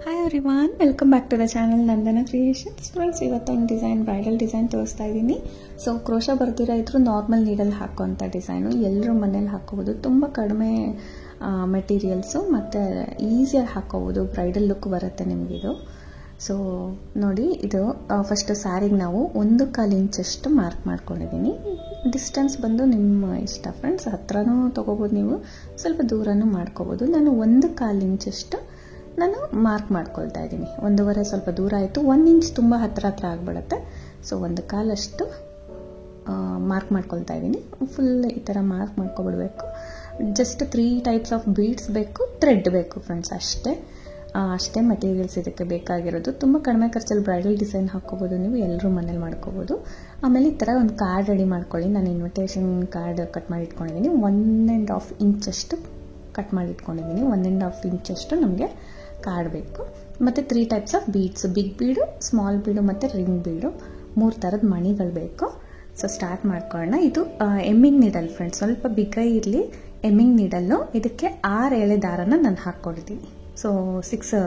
Hi everyone, welcome back to the channel Nandana Creations. Friends, ಇವತ್ತೊಂದು design, bridal design ತೋರಿಸ್ತಾ ಇದ್ದೀನಿ. So crochet ಬರ್ದಿರೋ ಇದ್ರು normal ನೀಡಲ್ಲಿ ಹಾಕೋಂಥ design ಎಲ್ಲರೂ ಮನೇಲಿ ಹಾಕೋಬೋದು. ತುಂಬ ಕಡಿಮೆ ಮೆಟೀರಿಯಲ್ಸು ಮತ್ತು ಈಸಿಯಾಗಿ ಹಾಕೋಬೋದು. ಬ್ರೈಡಲ್ ಲುಕ್ ಬರುತ್ತೆ ನಿಮಗಿದು. ಸೊ ನೋಡಿ, ಇದು ಫಸ್ಟು ಸ್ಯಾರಿಗೆ ನಾವು 1/4 ಇಂಚಷ್ಟು ಮಾರ್ಕ್ ಮಾಡ್ಕೊಂಡಿದ್ದೀನಿ. ಡಿಸ್ಟೆನ್ಸ್ ಬಂದು ನಿಮ್ಮ ಇಷ್ಟ ಫ್ರೆಂಡ್ಸ್, ಹತ್ರನೂ ತೊಗೋಬೋದು, ನೀವು ಸ್ವಲ್ಪ ದೂರನೂ ಮಾಡ್ಕೋಬೋದು. ನಾನು 1/4 ಇಂಚಷ್ಟು ನಾನು ಮಾರ್ಕ್ ಮಾಡ್ಕೊಳ್ತಾ ಇದ್ದೀನಿ. 1.5 ಸ್ವಲ್ಪ ದೂರ ಆಯಿತು, 1 ಇಂಚ್ ತುಂಬ ಹತ್ರ ಆಗಿಬಿಡುತ್ತೆ. ಸೊ 1/4 ಅಷ್ಟು ಮಾರ್ಕ್ ಮಾಡ್ಕೊಳ್ತಾ ಇದ್ದೀನಿ. ಫುಲ್ ಈ ಥರ ಮಾರ್ಕ್ ಮಾಡ್ಕೊಬಿಡ್ಬೇಕು. ಜಸ್ಟ್ 3 ಟೈಪ್ಸ್ ಆಫ್ ಬೀಡ್ಸ್ ಬೇಕು, ಥ್ರೆಡ್ ಬೇಕು ಫ್ರೆಂಡ್ಸ್, ಅಷ್ಟೇ ಮೆಟೀರಿಯಲ್ಸ್ ಇದಕ್ಕೆ ಬೇಕಾಗಿರೋದು. ತುಂಬ ಕಡಿಮೆ ಖರ್ಚಲ್ಲಿ ಬ್ರೈಡಲ್ ಡಿಸೈನ್ ಹಾಕ್ಕೋಬೋದು, ನೀವು ಎಲ್ಲರೂ ಮನೇಲಿ ಮಾಡ್ಕೋಬೋದು. ಆಮೇಲೆ ಈ ಥರ ಒಂದು ಕಾರ್ಡ್ ರೆಡಿ ಮಾಡ್ಕೊಳ್ಳಿ. ನಾನು ಇನ್ವಿಟೇಷನ್ ಕಾರ್ಡ್ ಕಟ್ ಮಾಡಿ ಇಟ್ಕೊಂಡಿದ್ದೀನಿ. 1.5 ಇಂಚಷ್ಟು ಕಟ್ ಮಾಡಿ ಇಟ್ಕೊಂಡಿದ್ದೀನಿ. 1.5 ಇಂಚಷ್ಟು ನಮಗೆ ಕಾರ್ಡ್ ಬೇಕು. ಮತ್ತು 3 ಟೈಪ್ಸ್ ಆಫ್ ಬೀಡ್ಸ್, ಬಿಗ್ ಬೀಡು, ಸ್ಮಾಲ್ ಬೀಡು ಮತ್ತು ರಿಂಗ್ ಬೀಡು, 3 ಥರದ ಮಣಿಗಳು ಬೇಕು. ಸೊ ಸ್ಟಾರ್ಟ್ ಮಾಡ್ಕೊಳ್ಳೋಣ. ಇದು ಎಮ್ಮಿಂಗ್ ನೀಡಲ್ ಫ್ರೆಂಡ್ಸ್, ಸ್ವಲ್ಪ ಬಿಗ್ಗ ಇರಲಿ. ಎಮ್ಮಿಂಗ್ ನೀಡಲ್ಲು, ಇದಕ್ಕೆ 6 ಎಳೆ ದಾರನ ನಾನು ಹಾಕ್ಕೊಂಡಿದ್ದೀನಿ. So 6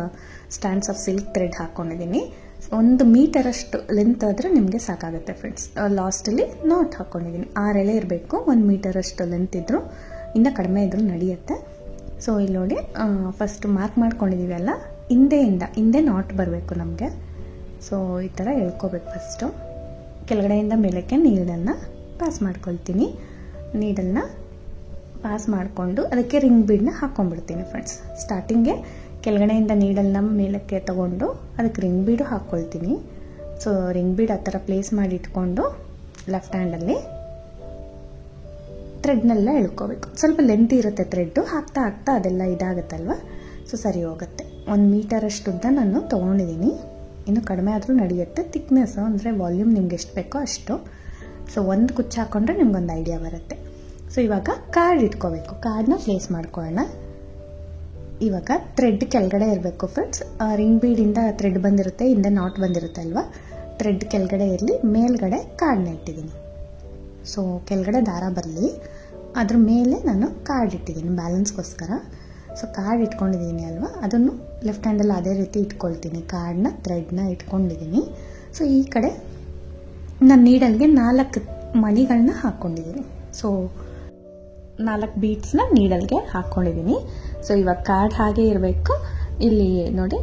stands of silk thread ಹಾಕ್ಕೊಂಡಿದ್ದೀನಿ. 1 ಮೀಟರಷ್ಟು ಲೆಂತ್ ಆದರೆ ನಿಮಗೆ ಸಾಕಾಗುತ್ತೆ ಫ್ರೆಂಡ್ಸ್. ಲಾಸ್ಟಲ್ಲಿ ನಾಟ್ ಹಾಕ್ಕೊಂಡಿದ್ದೀನಿ. 6 ಎಳೆ ಇರಬೇಕು. 1 ಮೀಟರಷ್ಟು ಲೆಂತ್ ಇದ್ದರೂ, ಇನ್ನು ಕಡಿಮೆ ಇದ್ರೂ ನಡೆಯುತ್ತೆ. ಸೊ ಇಲ್ಲಿ ನೋಡಿ, ಫಸ್ಟ್ ಮಾರ್ಕ್ ಮಾಡ್ಕೊಂಡಿದ್ದೀವಿ ಅಲ್ಲ, ಹಿಂದೆ ನಾಟ್ ಬರಬೇಕು ನಮಗೆ. ಸೊ ಈ ಥರ ಎಳ್ಕೋಬೇಕು. ಫಸ್ಟು ಕೆಳಗಡೆಯಿಂದ ಮೇಲಕ್ಕೆ ನೀಡನ್ನು ಪಾಸ್ ಮಾಡ್ಕೊಳ್ತೀನಿ. ನೀಡನ್ನು ಪಾಸ್ ಮಾಡಿಕೊಂಡು ಅದಕ್ಕೆ ರಿಂಗ್ ಬೀಡನ್ನ ಹಾಕ್ಕೊಂಡ್ಬಿಡ್ತೀನಿ ಫ್ರೆಂಡ್ಸ್. ಸ್ಟಾರ್ಟಿಂಗ್ಗೆ ಕೆಳಗಡೆಯಿಂದ ನೀಡಲ್ನ ಮೇಲಕ್ಕೆ ತಗೊಂಡು ಅದಕ್ಕೆ ರಿಂಗ್ ಬೀಡು ಹಾಕ್ಕೊಳ್ತೀನಿ. ಸೊ ರಿಂಗ್ ಬೀಡ್ ಆ ಥರ ಪ್ಲೇಸ್ ಮಾಡಿ ಇಟ್ಕೊಂಡು ಲೆಫ್ಟ್ ಹ್ಯಾಂಡಲ್ಲಿ ಥ್ರೆಡ್ನೆಲ್ಲ ಎಳ್ಕೋಬೇಕು. ಸ್ವಲ್ಪ ಲೆಂತ್ ಇರುತ್ತೆ ಥ್ರೆಡ್ಡು, ಹಾಕ್ತಾ ಅದೆಲ್ಲ ಇದಾಗುತ್ತಲ್ವ, ಸೊ ಸರಿ ಹೋಗುತ್ತೆ. 1 ಮೀಟರಷ್ಟು ಉದ್ದ ನಾನು ತೊಗೊಂಡಿದ್ದೀನಿ. ಇನ್ನು ಕಡಿಮೆ ಆದರೂ ನಡೆಯುತ್ತೆ. ಥಿಕ್ನೆಸ್ಸು ಅಂದರೆ ವಾಲ್ಯೂಮ್ ನಿಮ್ಗೆ ಎಷ್ಟು ಬೇಕೋ ಅಷ್ಟು. ಸೊ 1 ಕುಚ್ಚು ಹಾಕ್ಕೊಂಡ್ರೆ ನಿಮ್ಗೊಂದು ಐಡಿಯಾ ಬರುತ್ತೆ. ಸೊ ಇವಾಗ ಕಾರ್ಡ್ ಇಟ್ಕೋಬೇಕು. ಕಾರ್ಡ್ನ ಪ್ಲೇಸ್ ಮಾಡ್ಕೊಳ್ಳೋಣ. ಇವಾಗ ಥ್ರೆಡ್ ಕೆಳಗಡೆ ಇರಬೇಕು ಫ್ರೆಂಡ್ಸ್. ರಿಂಗ್ ಬೀಡಿಂದ ಥ್ರೆಡ್ ಬಂದಿರುತ್ತೆ, ಹಿಂದೆ ನಾಟ್ ಬಂದಿರುತ್ತೆ ಅಲ್ವಾ. ಥ್ರೆಡ್ ಕೆಳಗಡೆ ಇರಲಿ, ಮೇಲ್ಗಡೆ ಕಾರ್ಡ್ನ ಇಟ್ಟಿದ್ದೀನಿ. ಸೊ ಕೆಳಗಡೆ ದಾರ ಬರಲಿ, ಅದ್ರ ಮೇಲೆ ನಾನು ಕಾರ್ಡ್ ಇಟ್ಟಿದ್ದೀನಿ ಬ್ಯಾಲೆನ್ಸ್ಗೋಸ್ಕರ. ಸೊ ಕಾರ್ಡ್ ಇಟ್ಕೊಂಡಿದ್ದೀನಿ ಅಲ್ವಾ, ಅದನ್ನು ಲೆಫ್ಟ್ ಹ್ಯಾಂಡಲ್ಲಿ ಅದೇ ರೀತಿ ಇಟ್ಕೊಳ್ತೀನಿ. ಕಾರ್ಡ್ನ ಥ್ರೆಡ್ನ ಇಟ್ಕೊಂಡಿದ್ದೀನಿ. ಸೊ ಈ ಕಡೆ ನಾನು ನೀಡಲ್ಗೆ 4 ಮಣಿಗಳನ್ನ ಹಾಕ್ಕೊಂಡಿದ್ದೀನಿ. ಸೊ 4 ಬೀಡ್ಸ್ನ ನೀಡಲ್ಗೆ ಹಾಕ್ಕೊಂಡಿದ್ದೀನಿ. ಸೊ ಇವಾಗ ಕಾರ್ಡ್ ಹಾಗೆ ಇರಬೇಕು. ಇಲ್ಲಿ ನೋಡಿ,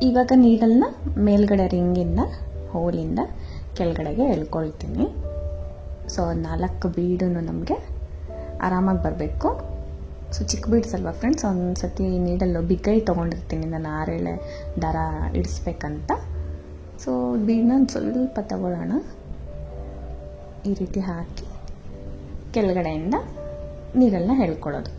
ಇವಾಗ ನೀಡಲ್ನ ಮೇಲ್ಗಡೆ ರಿಂಗಿಂದ ಹೋಲಿಂದ ಕೆಳಗಡೆಗೆ ಎಳ್ಕೊಳ್ತೀನಿ. ಸೊ 4 ಬೀಡನ್ನು ನಮಗೆ ಆರಾಮಾಗಿ ಬರಬೇಕು. ಸೊ ಚಿಕ್ಕ ಬೀಡ್ಸ್ ಅಲ್ವಾ ಫ್ರೆಂಡ್ಸ್, ಒಂದು ಸತಿ ನೀಡಲ್ಲು ಬಿಗ್ಗೈ ತೊಗೊಂಡಿರ್ತೀನಿ ನಾನು 6 ಎಳೆ ದಾರ ಇಡಿಸ್ಬೇಕಂತ. ಸೊ ಬೀಡನ್ನ ಒಂದು ಸ್ವಲ್ಪ ತಗೊಳ್ಳೋಣ. ಈ ರೀತಿ ಹಾಕಿ ಕೆಳಗಡೆಯಿಂದ ನೀರನ್ನ ಎಳ್ಕೊಳ್ಳೋದು.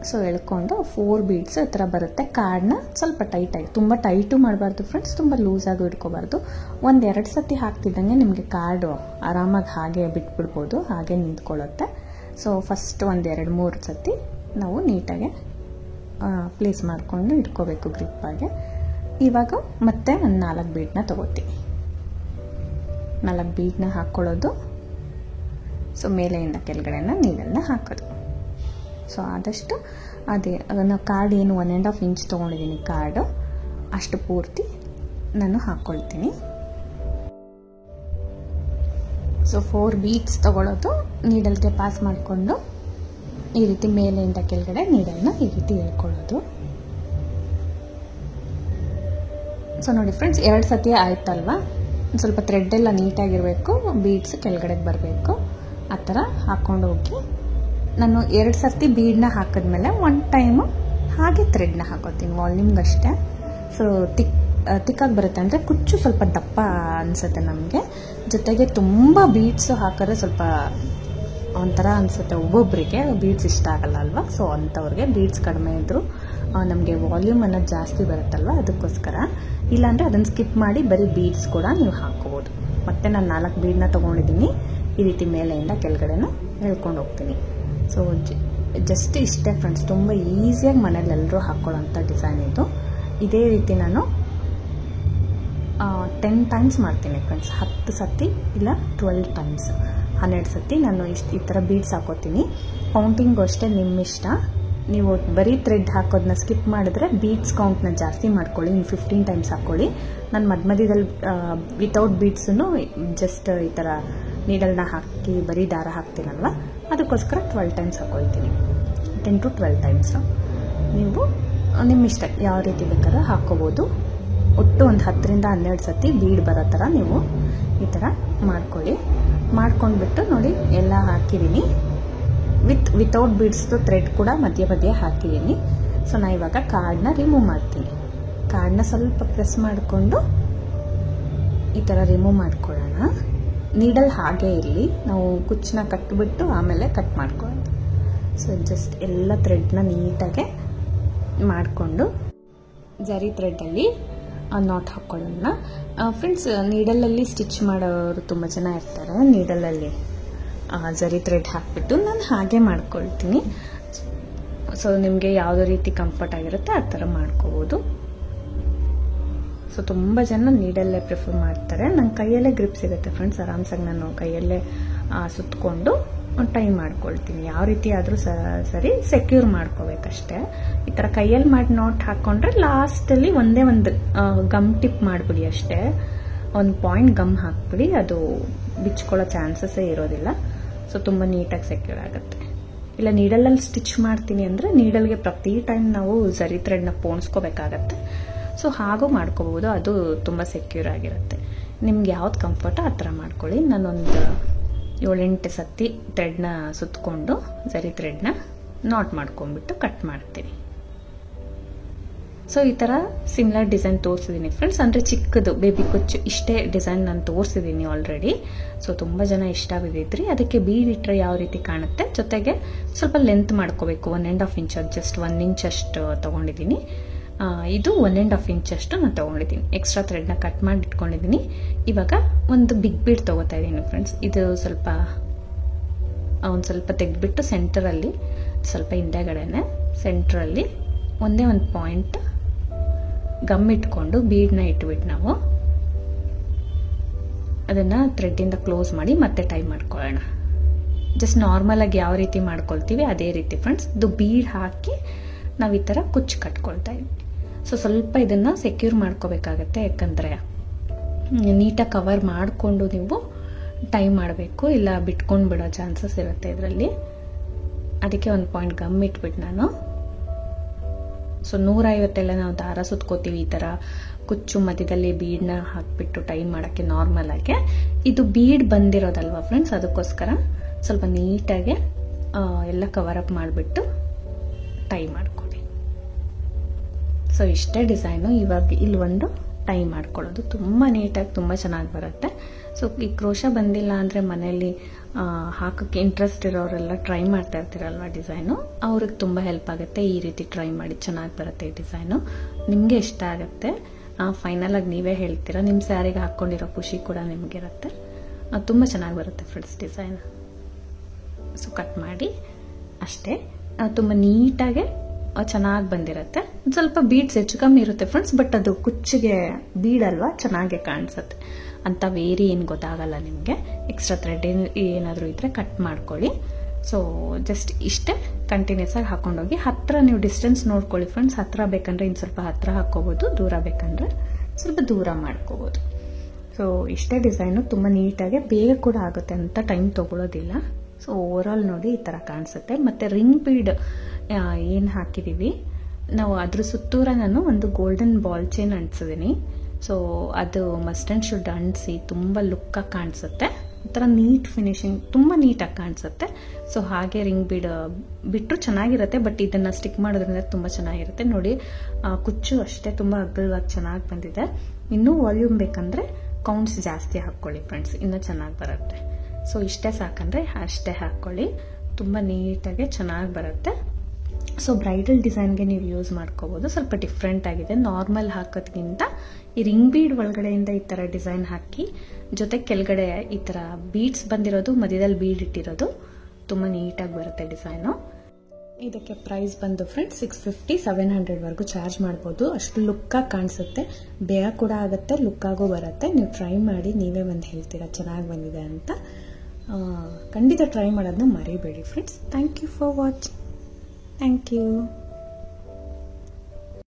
ಸೊ ಎಳ್ಕೊಂಡು 4 ಬೀಡ್ಸ್ ಈ ಥರ ಬರುತ್ತೆ. ಕಾರ್ಡ್ನ ಸ್ವಲ್ಪ ಟೈಟಾಗಿ, ತುಂಬ ಟೈಟು ಮಾಡಬಾರ್ದು ಫ್ರೆಂಡ್ಸ್, ತುಂಬ ಲೂಸಾಗೂ ಇಟ್ಕೋಬಾರ್ದು. 1-2 ಸತಿ ಹಾಕ್ತಿದ್ದಂಗೆ ನಿಮಗೆ ಕಾರ್ಡು ಆರಾಮಾಗಿ ಹಾಗೆ ಬಿಟ್ಬಿಡ್ಬೋದು, ಹಾಗೆ ನಿಂತ್ಕೊಳ್ಳುತ್ತೆ. ಸೊ ಫಸ್ಟ್ 1-2-3 ಸತಿ ನಾವು ನೀಟಾಗಿ ಪ್ಲೇಸ್ ಮಾಡಿಕೊಂಡು ಇಟ್ಕೋಬೇಕು ಗ್ರಿಪ್ಪಾಗೆ. ಇವಾಗ ಮತ್ತೆ ಒಂದು 4 ಬೀಡನ್ನ ತೊಗೋತೀವಿ. 4 ಬೀಡನ್ನ ಹಾಕ್ಕೊಳ್ಳೋದು. ಸೊ ಮೇಲೆಯಿಂದ ಕೆಳಗಡೆನ ನೀಡನ್ನ ಹಾಕೋದು. ಸೊ ಆದಷ್ಟು ಅದನ್ನು ಕಾರ್ಡ್ ಏನು 1.5 ಇಂಚ್ ತೊಗೊಂಡಿದ್ದೀನಿ ಕಾರ್ಡು, ಅಷ್ಟು ಪೂರ್ತಿ ನಾನು ಹಾಕ್ಕೊಳ್ತೀನಿ. ಸೊ 4 ಬೀಡ್ಸ್ ತೊಗೊಳ್ಳೋದು, ನೀಡಲ್ಗೆ ಪಾಸ್ ಮಾಡಿಕೊಂಡು ಈ ರೀತಿ ಮೇಲೆಯಿಂದ ಕೆಳಗಡೆ ನೀಡನ್ನು ಈ ರೀತಿ ಎಳ್ಕೊಳ್ಳೋದು. ಸೊ ನೋಡಿ ಫ್ರೆಂಡ್ಸ್, 2 ಸತಿ ಆಯ್ತಲ್ವಾ. ಸ್ವಲ್ಪ ಥ್ರೆಡ್ಡೆಲ್ಲ ನೀಟಾಗಿರಬೇಕು, ಬೀಡ್ಸ್ ಕೆಳಗಡೆಗೆ ಬರಬೇಕು. ಆ ಥರ ಹಾಕ್ಕೊಂಡು ಹೋಗಿ ನಾನು 2 ಸರ್ತಿ ಬೀಡನ್ನ ಹಾಕಿದ್ಮೇಲೆ 1 ಟೈಮು ಹಾಗೆ ಥ್ರೆಡ್ನ ಹಾಕೋತೀನಿ, ವಾಲ್ಯೂಮ್ಗಷ್ಟೇ. ಸೊ ತಿಕ್ಕಾಗಿ ಬರುತ್ತೆ, ಅಂದರೆ ಕುಚ್ಚು ಸ್ವಲ್ಪ ದಪ್ಪ ಅನಿಸುತ್ತೆ ನಮಗೆ. ಜೊತೆಗೆ ತುಂಬ ಬೀಡ್ಸು ಹಾಕಿದ್ರೆ ಸ್ವಲ್ಪ ಒಂಥರ ಅನಿಸುತ್ತೆ ಒಬ್ಬೊಬ್ಬರಿಗೆ, ಬೀಡ್ಸ್ ಇಷ್ಟ ಆಗಲ್ಲ ಅಲ್ವಾ. ಸೊ ಅಂಥವ್ರಿಗೆ ಬೀಡ್ಸ್ ಕಡಿಮೆ ಇದ್ದರೂ ನಮಗೆ ವಾಲ್ಯೂಮ್ ಅನ್ನೋದು ಜಾಸ್ತಿ ಬರುತ್ತಲ್ವ, ಅದಕ್ಕೋಸ್ಕರ. ಇಲ್ಲಾಂದರೆ ಅದನ್ನು ಸ್ಕಿಪ್ ಮಾಡಿ ಬರೀ ಬೀಡ್ಸ್ ಕೂಡ ನೀವು ಹಾಕ್ಕೋಬೋದು. ಮತ್ತು ನಾನು 4 ಬೀಡನ್ನ ತೊಗೊಂಡಿದ್ದೀನಿ. ಈ ರೀತಿ ಮೇಲೆಯಿಂದ ಕೆಳಗಡೆನೂ ಹೇಳ್ಕೊಂಡು ಹೋಗ್ತೀನಿ. ಸೊ ಜಸ್ಟ್ ಇಷ್ಟೇ ಫ್ರೆಂಡ್ಸ್, ತುಂಬ ಈಸಿಯಾಗಿ ಮನೇಲಿ ಎಲ್ಲರೂ ಹಾಕ್ಕೊಳ್ಳೋಂಥ ಡಿಸೈನ್ ಇದು. ಇದೇ ರೀತಿ ನಾನು 10 ಟೈಮ್ಸ್ ಮಾಡ್ತೀನಿ ಫ್ರೆಂಡ್ಸ್. 10 ಸತಿ ಇಲ್ಲ 12 ಟೈಮ್ಸ್, 12 ಸತಿ ನಾನು ಈ ಥರ ಬೀಡ್ಸ್ ಹಾಕೋತೀನಿ. ಕೌಂಟಿಂಗು ಅಷ್ಟೇ ನಿಮ್ಮ ಇಷ್ಟ. ನೀವು ಬರೀ ಥ್ರೆಡ್ ಹಾಕೋದನ್ನ ಸ್ಕಿಪ್ ಮಾಡಿದ್ರೆ ಬೀಡ್ಸ್ ಕೌಂಟ್ನ ಜಾಸ್ತಿ ಮಾಡ್ಕೊಳ್ಳಿ, ಇನ್ನು 15 ಟೈಮ್ಸ್ ಹಾಕ್ಕೊಳ್ಳಿ. ನಾನು ಮಧ್ಯದಲ್ಲಿ ವಿತೌಟ್ ಬೀಡ್ಸನ್ನು ಜಸ್ಟ್ ಈ ಥರ ನೀಡಲ್ನ ಹಾಕಿ ಬರೀ ದಾರ ಹಾಕ್ತೀನಲ್ವ, ಅದಕ್ಕೋಸ್ಕರ 12 ಟೈಮ್ಸ್ ಹಾಕ್ಕೊಳ್ತೀನಿ. 10 to 12 ಟೈಮ್ಸ್ ನೀವು ನಿಮ್ಮ ಇಷ್ಟ ಯಾವ ರೀತಿ ಬೇಕಾದ್ರೆ ಹಾಕ್ಕೋಬೋದು. ಒಟ್ಟು ಒಂದು 10 ರಿಂದ 12 ಸತಿ ಬೀಡ್ ಬರೋ ಥರ ನೀವು ಈ ಥರ ಮಾಡ್ಕೊಳ್ಳಿ. ಮಾಡ್ಕೊಂಡ್ಬಿಟ್ಟು ನೋಡಿ ಎಲ್ಲ ಹಾಕಿದ್ದೀನಿ. ವಿತೌಟ್ ಬೀಡ್ಸ್ದು ಥ್ರೆಡ್ ಕೂಡ ಮಧ್ಯೆ ಹಾಕಿದ್ದೀನಿ. ಸೊ ನಾನು ಇವಾಗ ಕಾರ್ಡ್ನ ರಿಮೂವ್ ಮಾಡ್ತೀನಿ. ಕಾರ್ಡ್ನ ಸ್ವಲ್ಪ ಪ್ರೆಸ್ ಮಾಡಿಕೊಂಡು ಈ ಥರ ರಿಮೂವ್ ಮಾಡ್ಕೊಳ್ಳೋಣ. ನೀಡಲ್ ಹಾಗೇ ಇರಲಿ, ನಾವು ಕುಚ್ಚನ್ನ ಕಟ್ಬಿಟ್ಟು ಆಮೇಲೆ ಕಟ್ ಮಾಡ್ಕೊಳ್ಳೋಣ. ಸೊ ಜಸ್ಟ್ ಎಲ್ಲ ಥ್ರೆಡ್ನ ನೀಟಾಗೆ ಮಾಡಿಕೊಂಡು ಜರಿ ಥ್ರೆಡ್ಡಲ್ಲಿ ನಾಟ್ ಹಾಕ್ಕೊಳ್ಳೋಣ. ಫ್ರೆಂಡ್ಸ್, ನೀಡಲಲ್ಲಿ ಸ್ಟಿಚ್ ಮಾಡೋರು ತುಂಬ ಜನ ಇರ್ತಾರೆ. ನೀಡಲಲ್ಲಿ ಜರಿ ಥ್ರೆಡ್ ಹಾಕ್ಬಿಟ್ಟು ನಾನು ಹಾಗೆ ಮಾಡ್ಕೊಳ್ತೀನಿ. ಸೊ ನಿಮಗೆ ಯಾವುದೇ ರೀತಿ ಕಂಫರ್ಟ್ ಆಗಿರುತ್ತೆ ಆ ಥರ ಮಾಡ್ಕೋಬೋದು. ಸೊ ತುಂಬ ಜನ ನೀಡಲ್ಲೇ ಪ್ರಿಫರ್ ಮಾಡ್ತಾರೆ. ನನ್ನ ಕೈಯಲ್ಲೇ ಗ್ರಿಪ್ ಸಿಗುತ್ತೆ ಫ್ರೆಂಡ್ಸ್, ಆರಾಮ್ಸಾಗಿ ನಾನು ಕೈಯಲ್ಲೇ ಸುತ್ತಕೊಂಡು ಟೈ ಮಾಡ್ಕೊಳ್ತೀನಿ. ಯಾವ ರೀತಿ ಆದರೂ ಸರಿ ಸೆಕ್ಯೂರ್ ಮಾಡ್ಕೋಬೇಕಷ್ಟೇ. ಈ ಥರ ಕೈಯಲ್ಲಿ ಮಾಡಿ ನಾಟ್ ಹಾಕ್ಕೊಂಡ್ರೆ ಲಾಸ್ಟಲ್ಲಿ ಒಂದೇ ಒಂದು ಗಮ್ ಟಿಪ್ ಮಾಡಿಬಿಡಿ ಅಷ್ಟೇ. ಒಂದು ಪಾಯಿಂಟ್ ಗಮ್ ಹಾಕ್ಬಿಡಿ, ಅದು ಬಿಚ್ಕೊಳ್ಳೋ ಚಾನ್ಸಸ್ಸೇ ಇರೋದಿಲ್ಲ. ಸೊ ತುಂಬ ನೀಟಾಗಿ ಸೆಕ್ಯೂರ್ ಆಗುತ್ತೆ. ಇಲ್ಲ ನೀಡಲಲ್ಲಿ ಸ್ಟಿಚ್ ಮಾಡ್ತೀನಿ ಅಂದರೆ ನೀಡಲ್ಗೆ ಪ್ರತಿ ಟೈಮ್ ನಾವು ಜರಿ ಥ್ರೆಡ್ನ ಪೋಣಿಸ್ಕೋಬೇಕಾಗತ್ತೆ. ಸೊ ಹಾಗೂ ಮಾಡ್ಕೋಬೋದು, ಅದು ತುಂಬ ಸೆಕ್ಯೂರ್ ಆಗಿರುತ್ತೆ. ನಿಮ್ಗೆ ಯಾವ್ದು ಕಂಫರ್ಟೋ ಆ ಥರ ಮಾಡ್ಕೊಳ್ಳಿ. ನಾನೊಂದು 7-8 ಸತಿ ಥ್ರೆಡ್ನ ಸುತ್ತಕೊಂಡು ಜರಿ ಥ್ರೆಡ್ನ ನಾಟ್ ಮಾಡ್ಕೊಂಡ್ಬಿಟ್ಟು ಕಟ್ ಮಾಡ್ತೀನಿ. ಸೊ ಈ ಥರ ಸಿಮಿಲರ್ ಡಿಸೈನ್ ತೋರಿಸಿದ್ದೀನಿ ಫ್ರೆಂಡ್ಸ್. ಅಂದರೆ ಚಿಕ್ಕದು ಬೇಬಿ ಕುಚ್ಚು ಇಷ್ಟೇ ಡಿಸೈನ್ ನಾನು ತೋರಿಸಿದ್ದೀನಿ ಆಲ್ರೆಡಿ. ಸೊ ತುಂಬ ಜನ ಇಷ್ಟ ಬಿದ್ದಿದ್ರಿ. ಅದಕ್ಕೆ ಬೀಡ್ ಇಟ್ಟರೆ ಯಾವ ರೀತಿ ಕಾಣುತ್ತೆ, ಜೊತೆಗೆ ಸ್ವಲ್ಪ ಲೆಂತ್ ಮಾಡ್ಕೋಬೇಕು. 1.5 ಇಂಚ್, ಜಸ್ಟ್ 1 ಇಂಚ್ ಅಷ್ಟು ತೊಗೊಂಡಿದ್ದೀನಿ. ಇದು 1.5 ಇಂಚ್ ಅಷ್ಟು ನಾನು ತೊಗೊಂಡಿದ್ದೀನಿ. ಎಕ್ಸ್ಟ್ರಾ ಥ್ರೆಡ್ನ ಕಟ್ ಮಾಡಿ ಇಟ್ಕೊಂಡಿದ್ದೀನಿ. ಇವಾಗ ಒಂದು ಬಿಗ್ ಬೀಡ್ ತೊಗೋತಾ ಇದ್ದೀನಿ ಫ್ರೆಂಡ್ಸ್. ಇದು ಒಂದು ಸ್ವಲ್ಪ ತೆಗೆದ್ಬಿಟ್ಟು ಸೆಂಟರಲ್ಲಿ, ಸ್ವಲ್ಪ ಹಿಂದೆಗಡೆನೆ ಸೆಂಟ್ರಲ್ಲಿ ಒಂದೇ ಒಂದು ಪಾಯಿಂಟ್ ಗಮ್ ಇಟ್ಕೊಂಡು ಬೀಡ್ನ ಇಟ್ಬಿಟ್ಟು ನಾವು ಅದನ್ನು ಥ್ರೆಡ್ಡಿಂದ ಕ್ಲೋಸ್ ಮಾಡಿ ಮತ್ತೆ ಟೈ ಮಾಡ್ಕೊಳ್ಳೋಣ. ಜಸ್ಟ್ ನಾರ್ಮಲ್ ಆಗಿ ಯಾವ ರೀತಿ ಮಾಡ್ಕೊಳ್ತೀವಿ ಅದೇ ರೀತಿ ಫ್ರೆಂಡ್ಸ್. ಇದು ಬೀಡ್ ಹಾಕಿ ನಾವು ಈ ಥರ ಕುಚ್ಚು ಕಟ್ಕೊಳ್ತಾ ಇದ್ವಿ. ಸೊ ಸ್ವಲ್ಪ ಇದನ್ನು ಸೆಕ್ಯೂರ್ ಮಾಡ್ಕೋಬೇಕಾಗತ್ತೆ, ಯಾಕಂದರೆ ನೀಟಾಗಿ ಕವರ್ ಮಾಡಿಕೊಂಡು ನೀವು ಟೈ ಮಾಡಬೇಕು, ಇಲ್ಲ ಬಿಟ್ಕೊಂಡು ಬಿಡೋ ಚಾನ್ಸಸ್ ಇರುತ್ತೆ ಇದರಲ್ಲಿ. ಅದಕ್ಕೆ ಒಂದು ಪಾಯಿಂಟ್ ಗಮ್ ಇಟ್ಬಿಟ್ಟು ನಾನು ಸೊ 150 ನಾವು ದಾರ ಸುತ್ಕೋತೀವಿ ಈ ಥರ ಕುಚ್ಚು ಮಧ್ಯದಲ್ಲಿ ಬೀಡ್ನ ಹಾಕಿಬಿಟ್ಟು ಟೈ ಮಾಡೋಕ್ಕೆ ನಾರ್ಮಲ್ ಆಗಿ. ಇದು ಬೀಡ್ ಬಂದಿರೋದಲ್ವಾ ಫ್ರೆಂಡ್ಸ್, ಅದಕ್ಕೋಸ್ಕರ ಸ್ವಲ್ಪ ನೀಟಾಗಿ ಎಲ್ಲ ಕವರ್ ಅಪ್ ಮಾಡಿಬಿಟ್ಟು ಟೈ ಮಾಡ್ಕೊಳ್ಳಿ. ಸೊ ಇಷ್ಟೇ ಡಿಸೈನು. ಇವಾಗ ಇಲ್ಲಿ ಒಂದು ಟೈ ಮಾಡ್ಕೊಳ್ಳೋದು ತುಂಬ ನೀಟಾಗಿ ತುಂಬ ಚೆನ್ನಾಗಿ ಬರುತ್ತೆ. ಸೊ ಈ ಕ್ರೋಶ ಬಂದಿಲ್ಲ ಅಂದರೆ ಮನೆಯಲ್ಲಿ ಹಾಕೋಕ್ಕೆ ಇಂಟ್ರೆಸ್ಟ್ ಇರೋರೆಲ್ಲ ಟ್ರೈ ಮಾಡ್ತಾ ಇರ್ತೀರಲ್ವ ಡಿಸೈನು, ಅವ್ರಿಗೆ ತುಂಬ ಹೆಲ್ಪ್ ಆಗುತ್ತೆ. ಈ ರೀತಿ ಟ್ರೈ ಮಾಡಿ, ಚೆನ್ನಾಗಿ ಬರುತ್ತೆ ಈ ಡಿಸೈನು. ನಿಮಗೆ ಇಷ್ಟ ಆಗುತ್ತೆ. ಫೈನಲ್ ಆಗಿ ನೀವೇ ಹೇಳ್ತೀರಾ, ನಿಮ್ಮ ಸ್ಯಾರಿಗೆ ಹಾಕ್ಕೊಂಡಿರೋ ಖುಷಿ ಕೂಡ ನಿಮಗಿರುತ್ತೆ. ತುಂಬ ಚೆನ್ನಾಗಿ ಬರುತ್ತೆ ಫ್ರೆಂಡ್ಸ್ ಡಿಸೈನ್. ಸೊ ಕಟ್ ಮಾಡಿ ಅಷ್ಟೇ. ತುಂಬ ನೀಟಾಗೆ ಚೆನ್ನಾಗಿ ಬಂದಿರುತ್ತೆ. ಸ್ವಲ್ಪ ಬೀಡ್ಸ್ ಹೆಚ್ಚು ಕಮ್ಮಿ ಇರುತ್ತೆ ಫ್ರೆಂಡ್ಸ್, ಬಟ್ ಅದು ಕುಚ್ಚಿಗೆ ಬೀಡಲ್ವಾ ಚೆನ್ನಾಗೆ ಕಾಣಿಸುತ್ತೆ ಅಂತ ವೇರಿ ಏನು ಗೊತ್ತಾಗಲ್ಲ ನಿಮಗೆ. ಎಕ್ಸ್ಟ್ರಾ ಥ್ರೆಡ್ ಏನಾದರೂ ಇದ್ರೆ ಕಟ್ ಮಾಡ್ಕೊಳ್ಳಿ. ಸೊ ಜಸ್ಟ್ ಇಷ್ಟೇ, ಕಂಟಿನ್ಯೂಸ್ ಆಗಿ ಹಾಕೊಂಡೋಗಿ. ಹತ್ತಿರ ನೀವು ಡಿಸ್ಟೆನ್ಸ್ ನೋಡ್ಕೊಳ್ಳಿ ಫ್ರೆಂಡ್ಸ್. ಹತ್ತಿರ ಬೇಕಂದ್ರೆ ಇನ್ನು ಸ್ವಲ್ಪ ಹತ್ತಿರ ಹಾಕ್ಕೋಬೋದು, ದೂರ ಬೇಕಂದ್ರೆ ಸ್ವಲ್ಪ ದೂರ ಮಾಡ್ಕೋಬೋದು. ಸೊ ಇಷ್ಟೇ ಡಿಸೈನು. ತುಂಬ ನೀಟಾಗಿ ಬೇಗ ಕೂಡ ಆಗುತ್ತೆ ಅಂತ ಟೈಮ್ ತೊಗೊಳ್ಳೋದಿಲ್ಲ. ಸೊ ಓವರಾಲ್ ನೋಡಿ ಈ ಥರ ಕಾಣಿಸುತ್ತೆ. ಮತ್ತು ರಿಂಗ್ ಬೀಡ್ ಏನು ಹಾಕಿದ್ದೀವಿ ನಾವು ಅದ್ರ ಸುತ್ತೂರ ನಾನು ಒಂದು ಗೋಲ್ಡನ್ ಬಾಲ್ ಚೈನ್ ಅಂಟಿಸಿದ್ದೀನಿ. ಸೊ ಅದು ಮಸ್ಟ್ ಆ್ಯಂಡ್ ಶುಡ್ ಅಂಟಿಸಿ ತುಂಬ ಲುಕ್ಕಾಗಿ ಕಾಣಿಸುತ್ತೆ. ಒಂಥರ ನೀಟ್ ಫಿನಿಶಿಂಗ್, ತುಂಬ ನೀಟಾಗಿ ಕಾಣಿಸುತ್ತೆ. ಸೊ ಹಾಗೆ ರಿಂಗ್ ಬೀಡ್ ಬಿಟ್ಟರು ಚೆನ್ನಾಗಿರುತ್ತೆ, ಬಟ್ ಇದನ್ನು ಸ್ಟಿಕ್ ಮಾಡೋದ್ರಿಂದ ತುಂಬ ಚೆನ್ನಾಗಿರುತ್ತೆ. ನೋಡಿ ಕುಚ್ಚು ಅಷ್ಟೇ ತುಂಬ ಅಗಲವಾಗಿ ಚೆನ್ನಾಗಿ ಬಂದಿದೆ. ಇನ್ನೂ ವಾಲ್ಯೂಮ್ ಬೇಕಂದರೆ ಕೌಂಟ್ಸ್ ಜಾಸ್ತಿ ಹಾಕ್ಕೊಳ್ಳಿ ಫ್ರೆಂಡ್ಸ್, ಇನ್ನೂ ಚೆನ್ನಾಗಿ ಬರುತ್ತೆ. ಸೊ ಇಷ್ಟೇ ಸಾಕಂದರೆ ಅಷ್ಟೇ ಹಾಕ್ಕೊಳ್ಳಿ, ತುಂಬ ನೀಟಾಗಿ ಚೆನ್ನಾಗಿ ಬರುತ್ತೆ. ಸೊ ಬ್ರೈಡಲ್ ಡಿಸೈನ್ಗೆ ನೀವು ಯೂಸ್ ಮಾಡ್ಕೋಬೋದು. ಸ್ವಲ್ಪ ಡಿಫ್ರೆಂಟ್ ಆಗಿದೆ, ನಾರ್ಮಲ್ ಹಾಕೋದ್ಕಿಂತ ಈ ರಿಂಗ್ ಬೀಡ್ ಒಳಗಡೆಯಿಂದ ಈ ಥರ ಡಿಸೈನ್ ಹಾಕಿ, ಜೊತೆ ಕೆಳಗಡೆ ಈ ಥರ ಬೀಡ್ಸ್ ಬಂದಿರೋದು, ಮಧ್ಯದಲ್ಲಿ ಬೀಡ್ ಇಟ್ಟಿರೋದು ತುಂಬ ನೀಟಾಗಿ ಬರುತ್ತೆ ಡಿಸೈನು. ಇದಕ್ಕೆ ಪ್ರೈಸ್ ಬಂದು ಫ್ರೆಂಡ್ಸ್ 650-700ವರೆಗೂ ಚಾರ್ಜ್ ಮಾಡ್ಬೋದು. ಅಷ್ಟು ಲುಕ್ಕಾಗಿ ಕಾಣಿಸುತ್ತೆ, ಬೇಗ ಕೂಡ ಆಗುತ್ತೆ, ಲುಕ್ಕಾಗೂ ಬರುತ್ತೆ. ನೀವು ಟ್ರೈ ಮಾಡಿ ನೀವೇ ಒಂದು ಹೇಳ್ತೀರಾ ಚೆನ್ನಾಗಿ ಬಂದಿದೆ ಅಂತ. ಖಂಡಿತ ಟ್ರೈ ಮಾಡೋದನ್ನ ಮರಿಬೇಡಿ friends. Thank you for watching. Thank you.